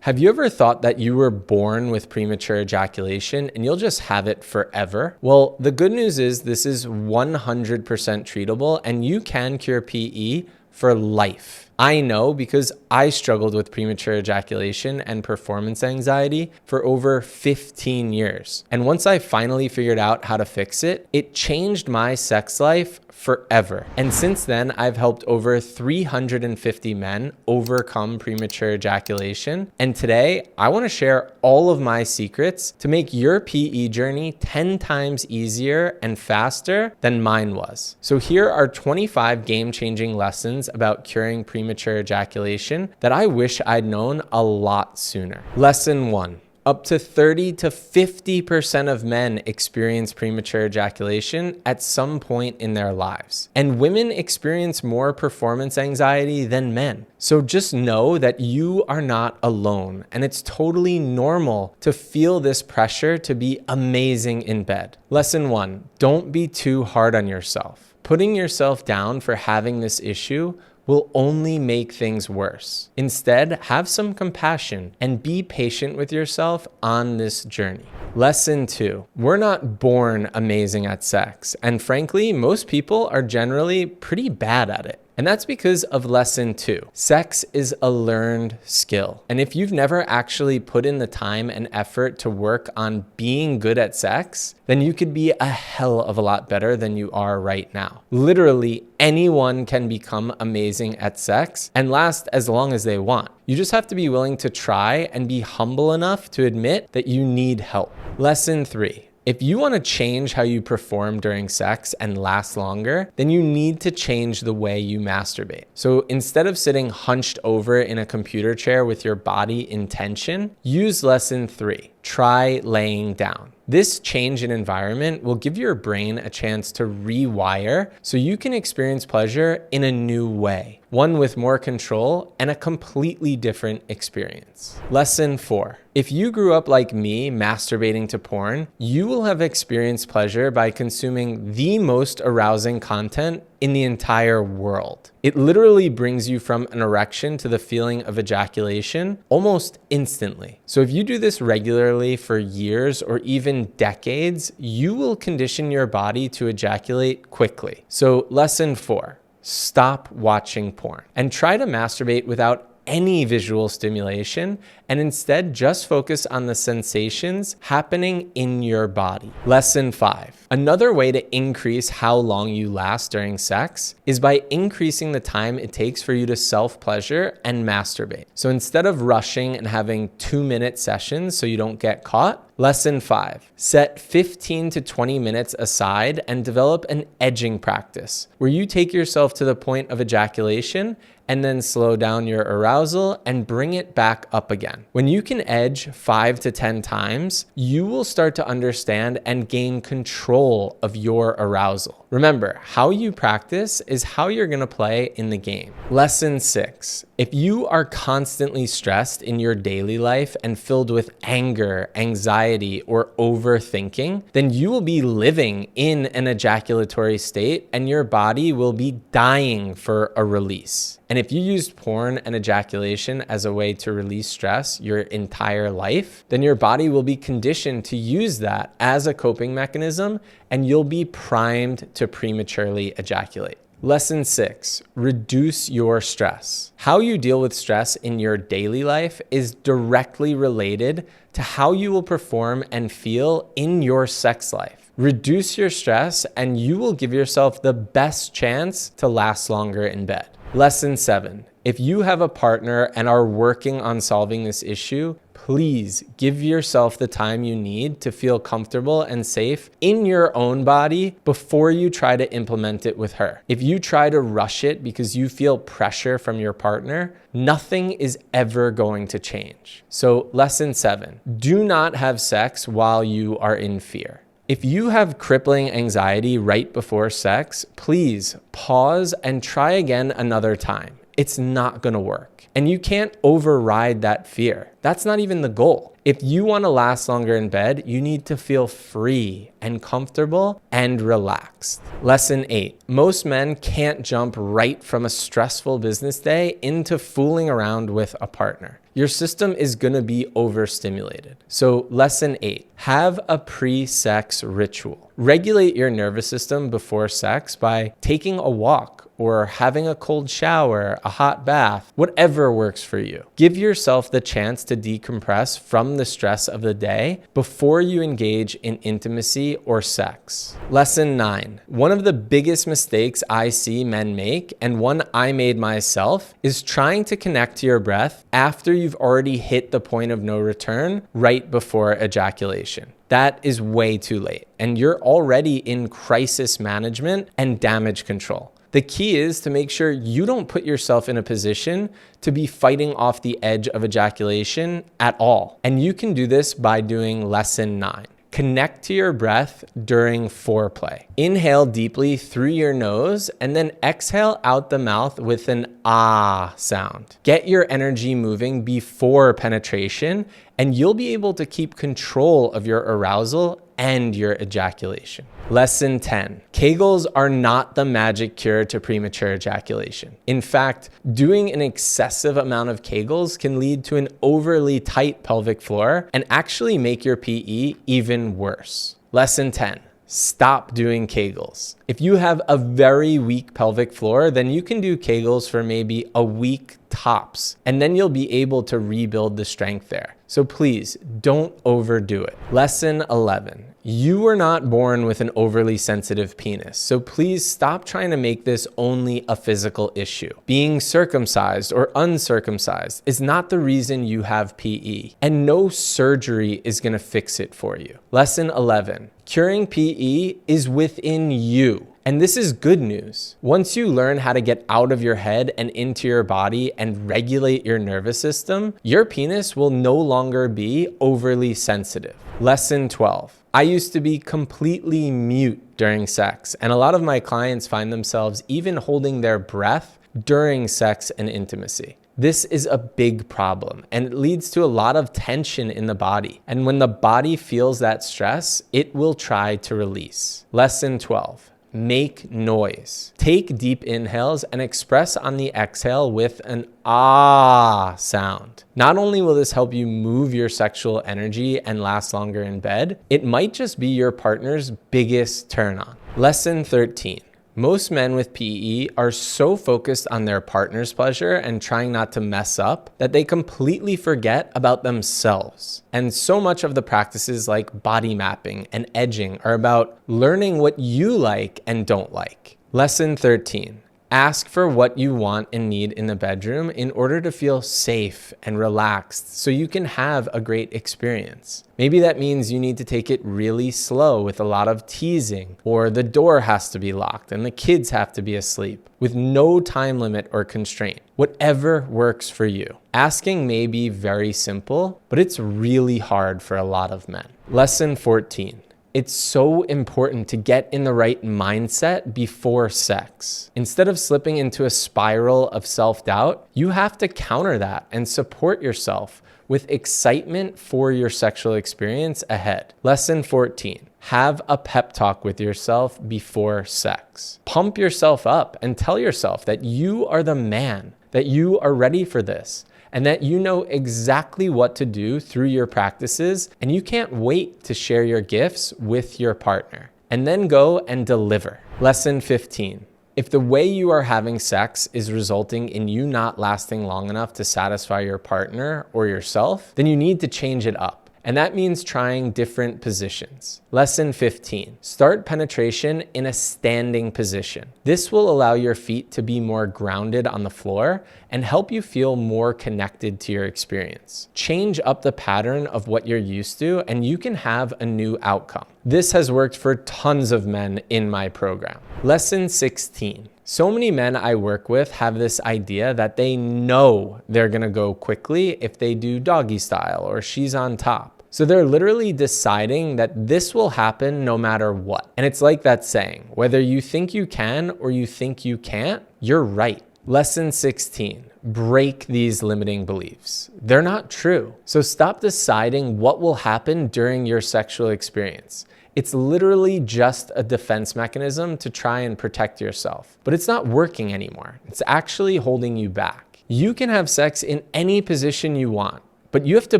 Have you ever thought that you were born with premature ejaculation and you'll just have it forever? Well, the good news is this is 100% treatable and you can cure PE for life. I know because I struggled with premature ejaculation and performance anxiety for over 15 years. And once I finally figured out how to fix it, it changed my sex life forever. And since then, I've helped over 350 men overcome premature ejaculation. And today, I want to share all of my secrets to make your PE journey 10 times easier and faster than mine was. So here are 25 game-changing lessons about curing premature ejaculation that I wish I'd known a lot sooner. Lesson 1. Up to 30 to 50% of men experience premature ejaculation at some point in their lives. And women experience more performance anxiety than men. So just know that you are not alone, and it's totally normal to feel this pressure to be amazing in bed. Lesson 1, don't be too hard on yourself. Putting yourself down for having this issue will only make things worse. Instead, have some compassion and be patient with yourself on this journey. Lesson 2, we're not born amazing at sex. And frankly, most people are generally pretty bad at it. And that's because of lesson 2. Sex is a learned skill. And if you've never actually put in the time and effort to work on being good at sex, then you could be a hell of a lot better than you are right now. Literally, anyone can become amazing at sex and last as long as they want. You just have to be willing to try and be humble enough to admit that you need help. Lesson 3. If you want to change how you perform during sex and last longer, then you need to change the way you masturbate. So instead of sitting hunched over in a computer chair with your body in tension, use lesson 3. Try laying down. This change in environment will give your brain a chance to rewire so you can experience pleasure in a new way, one with more control and a completely different experience. Lesson 4. If you grew up like me masturbating to porn, you will have experienced pleasure by consuming the most arousing content in the entire world. It literally brings you from an erection to the feeling of ejaculation almost instantly. So if you do this regularly for years or even decades, you will condition your body to ejaculate quickly. So lesson 4, stop watching porn and try to masturbate without any visual stimulation and instead just focus on the sensations happening in your body. Lesson 5. Another way to increase how long you last during sex is by increasing the time it takes for you to self-pleasure and masturbate. So instead of rushing and having 2-minute sessions so you don't get caught, lesson 5, set 15 to 20 minutes aside and develop an edging practice where you take yourself to the point of ejaculation and then slow down your arousal and bring it back up again. When you can edge 5 to 10 times, you will start to understand and gain control of your arousal. Remember, how you practice is how you're gonna play in the game. Lesson 6, if you are constantly stressed in your daily life and filled with anger, anxiety, or overthinking, then you will be living in an ejaculatory state and your body will be dying for a release. And if you used porn and ejaculation as a way to release stress your entire life, then your body will be conditioned to use that as a coping mechanism and you'll be primed to prematurely ejaculate. Lesson 6, reduce your stress. How you deal with stress in your daily life is directly related to how you will perform and feel in your sex life. Reduce your stress and you will give yourself the best chance to last longer in bed. Lesson 7, if you have a partner and are working on solving this issue, please give yourself the time you need to feel comfortable and safe in your own body before you try to implement it with her. If you try to rush it because you feel pressure from your partner, nothing is ever going to change. So lesson 7, do not have sex while you are in fear. If you have crippling anxiety right before sex, please pause and try again another time. It's not gonna work. back. And you can't override that fear. That's not even the goal. If you want to last longer in bed, you need to feel free and comfortable and relaxed. Lesson 8. Most men can't jump right from a stressful business day into fooling around with a partner. Your system is going to be overstimulated. So lesson 8, have a pre-sex ritual. Regulate your nervous system before sex by taking a walk or having a cold shower, a hot bath, whatever works for you. Give yourself the chance to decompress from the stress of the day before you engage in intimacy or sex. Lesson 9. One of the biggest mistakes I see men make, and one I made myself, is trying to connect to your breath after you've already hit the point of no return right before ejaculation. That is way too late, and you're already in crisis management and damage control. The key is to make sure you don't put yourself in a position to be fighting off the edge of ejaculation at all. And you can do this by doing lesson 9. Connect to your breath during foreplay. Inhale deeply through your nose and then exhale out the mouth with an ah sound. Get your energy moving before penetration, and you'll be able to keep control of your arousal and your ejaculation. Lesson 10. Kegels are not the magic cure to premature ejaculation. In fact, doing an excessive amount of Kegels can lead to an overly tight pelvic floor and actually make your PE even worse. Lesson 10. Stop doing Kegels. If you have a very weak pelvic floor, then you can do Kegels for maybe a week tops, and then you'll be able to rebuild the strength there. So please don't overdo it. Lesson 11. You were not born with an overly sensitive penis, so please stop trying to make this only a physical issue. Being circumcised or uncircumcised is not the reason you have PE, and no surgery is going to fix it for you. Lesson 11. Curing PE is within you. And this is good news. Once you learn how to get out of your head and into your body and regulate your nervous system, your penis will no longer be overly sensitive. Lesson 12. I used to be completely mute during sex, and a lot of my clients find themselves even holding their breath during sex and intimacy. This is a big problem, and it leads to a lot of tension in the body. And when the body feels that stress, it will try to release. Lesson 12. Make noise. Take deep inhales and express on the exhale with an ah sound. Not only will this help you move your sexual energy and last longer in bed, it might just be your partner's biggest turn on. Lesson 13. Most men with PE are so focused on their partner's pleasure and trying not to mess up that they completely forget about themselves. And so much of the practices like body mapping and edging are about learning what you like and don't like. Lesson 13. Ask for what you want and need in the bedroom in order to feel safe and relaxed so you can have a great experience. Maybe that means you need to take it really slow with a lot of teasing, or the door has to be locked and the kids have to be asleep with no time limit or constraint. Whatever works for you. Asking may be very simple, but it's really hard for a lot of men. Lesson 14. It's so important to get in the right mindset before sex. Instead of slipping into a spiral of self-doubt, you have to counter that and support yourself with excitement for your sexual experience ahead. Lesson 14. Have a pep talk with yourself before sex. Pump yourself up and tell yourself that you are the man, that you are ready for this, and that you know exactly what to do through your practices, and you can't wait to share your gifts with your partner. And then go and deliver. Lesson 15. If the way you are having sex is resulting in you not lasting long enough to satisfy your partner or yourself, then you need to change it up. And that means trying different positions. Lesson 15. Start penetration in a standing position. This will allow your feet to be more grounded on the floor and help you feel more connected to your experience. Change up the pattern of what you're used to, and you can have a new outcome. This has worked for tons of men in my program. Lesson 16. So many men I work with have this idea that they know they're gonna go quickly if they do doggy style or she's on top. So they're literally deciding that this will happen no matter what. And it's like that saying, whether you think you can or you think you can't, you're right. Lesson 16. break these limiting beliefs. They're not true. So stop deciding what will happen during your sexual experience. It's literally just a defense mechanism to try and protect yourself, but it's not working anymore. It's actually holding you back. You can have sex in any position you want, but you have to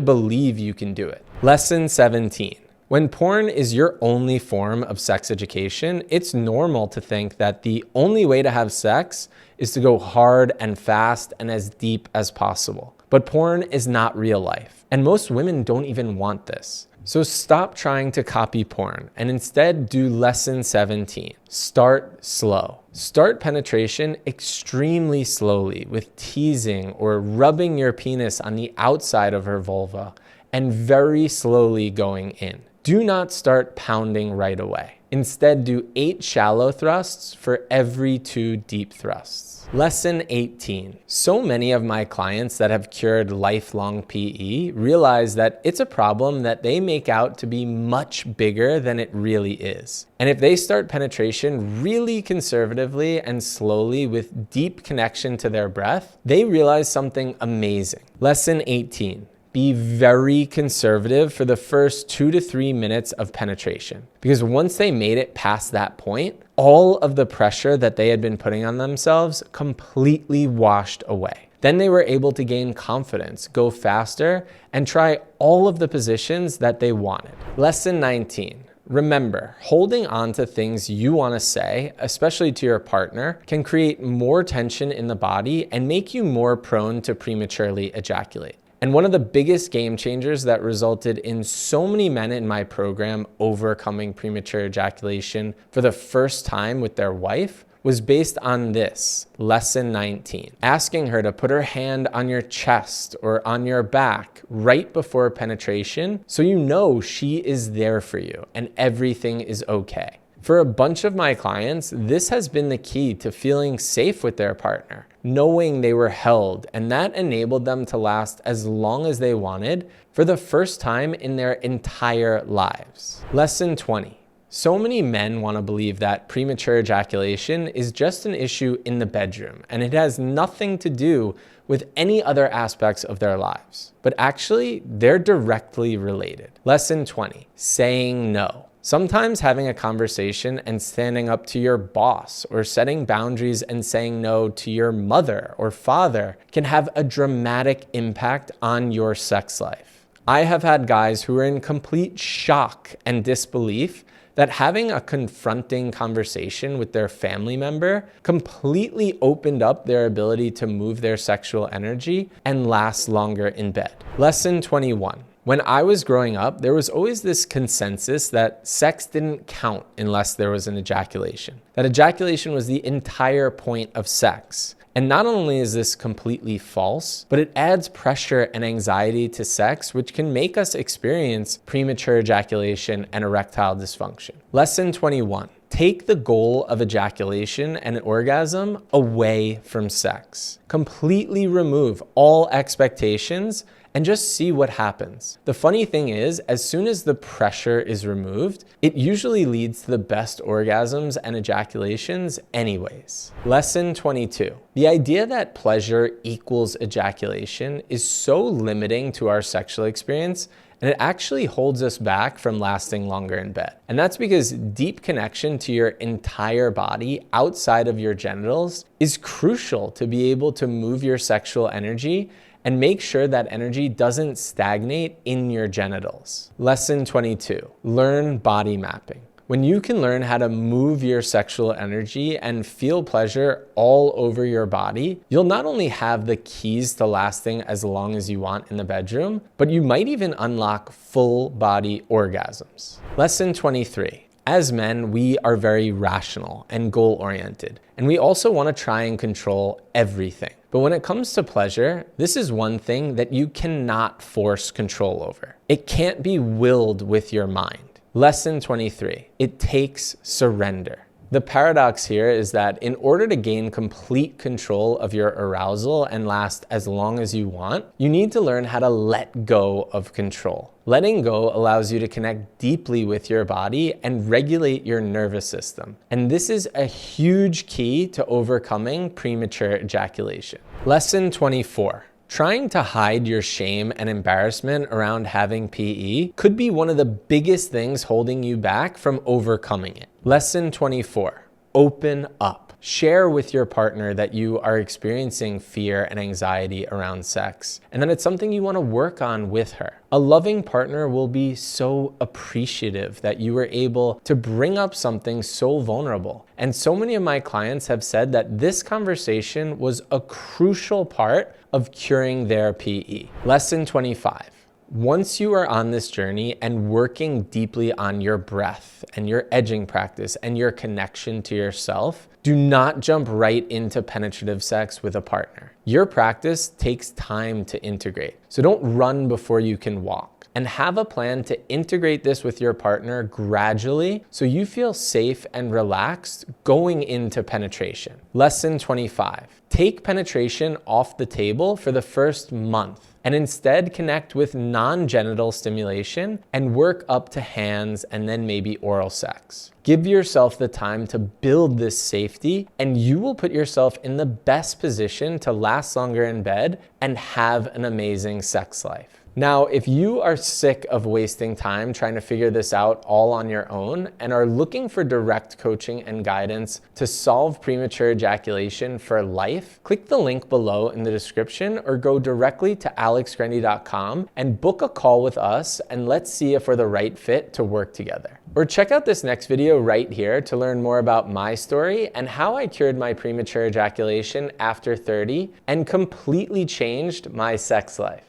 believe you can do it. Lesson 17. When porn is your only form of sex education, it's normal to think that the only way to have sex is to go hard and fast and as deep as possible. But porn is not real life, and most women don't even want this. So stop trying to copy porn and instead do lesson 17. Start slow. Start penetration extremely slowly with teasing or rubbing your penis on the outside of her vulva and very slowly going in. Do not start pounding right away. Instead, do 8 shallow thrusts for every 2 deep thrusts. Lesson 18. So many of my clients that have cured lifelong PE realize that it's a problem that they make out to be much bigger than it really is. And if they start penetration really conservatively and slowly with deep connection to their breath, they realize something amazing. Lesson 18. Be very conservative for the first 2 to 3 minutes of penetration. Because once they made it past that point, all of the pressure that they had been putting on themselves completely washed away. Then they were able to gain confidence, go faster, and try all of the positions that they wanted. Lesson 19. Remember, holding on to things you want to say, especially to your partner, can create more tension in the body and make you more prone to prematurely ejaculate. And one of the biggest game changers that resulted in so many men in my program overcoming premature ejaculation for the first time with their wife was based on this, lesson 19. Asking her to put her hand on your chest or on your back right before penetration so you know she is there for you and everything is okay. For a bunch of my clients, this has been the key to feeling safe with their partner, knowing they were held, and that enabled them to last as long as they wanted for the first time in their entire lives. Lesson 20. So many men want to believe that premature ejaculation is just an issue in the bedroom, and it has nothing to do with any other aspects of their lives. But actually, they're directly related. Lesson 20. Saying no. Sometimes having a conversation and standing up to your boss or setting boundaries and saying no to your mother or father can have a dramatic impact on your sex life. I have had guys who are in complete shock and disbelief that having a confronting conversation with their family member completely opened up their ability to move their sexual energy and last longer in bed. Lesson 21. When I was growing up, there was always this consensus that sex didn't count unless there was an ejaculation. That ejaculation was the entire point of sex. And not only is this completely false, but it adds pressure and anxiety to sex, which can make us experience premature ejaculation and erectile dysfunction. Lesson 21. Take the goal of ejaculation and orgasm away from sex. Completely remove all expectations and just see what happens. The funny thing is, as soon as the pressure is removed, it usually leads to the best orgasms and ejaculations anyways. Lesson 22. The idea that pleasure equals ejaculation is so limiting to our sexual experience, and it actually holds us back from lasting longer in bed. And that's because deep connection to your entire body outside of your genitals is crucial to be able to move your sexual energy and make sure that energy doesn't stagnate in your genitals. Lesson 22, learn body mapping. When you can learn how to move your sexual energy and feel pleasure all over your body, you'll not only have the keys to lasting as long as you want in the bedroom, but you might even unlock full body orgasms. Lesson 23. As men, we are very rational and goal-oriented, and we also want to try and control everything. But when it comes to pleasure, this is one thing that you cannot force control over. It can't be willed with your mind. Lesson 23, it takes surrender. The paradox here is that in order to gain complete control of your arousal and last as long as you want, you need to learn how to let go of control. Letting go allows you to connect deeply with your body and regulate your nervous system. And this is a huge key to overcoming premature ejaculation. Lesson 24. Trying to hide your shame and embarrassment around having PE could be one of the biggest things holding you back from overcoming it. Lesson 24. Open up. Share with your partner that you are experiencing fear and anxiety around sex, and that it's something you want to work on with her. A loving partner will be so appreciative that you were able to bring up something so vulnerable. And so many of my clients have said that this conversation was a crucial part of curing their PE. Lesson 25. Once you are on this journey and working deeply on your breath and your edging practice and your connection to yourself, do not jump right into penetrative sex with a partner. Your practice takes time to integrate, so don't run before you can walk. And have a plan to integrate this with your partner gradually so you feel safe and relaxed going into penetration. Lesson 25. Take penetration off the table for the first month and instead connect with non-genital stimulation and work up to hands and then maybe oral sex. Give yourself the time to build this safety, and you will put yourself in the best position to last longer in bed and have an amazing sex life. Now, if you are sick of wasting time trying to figure this out all on your own and are looking for direct coaching and guidance to solve premature ejaculation for life, click the link below in the description or go directly to alexgrendy.com and book a call with us, and let's see if we're the right fit to work together. Or check out this next video right here to learn more about my story and how I cured my premature ejaculation after 30 and completely changed my sex life.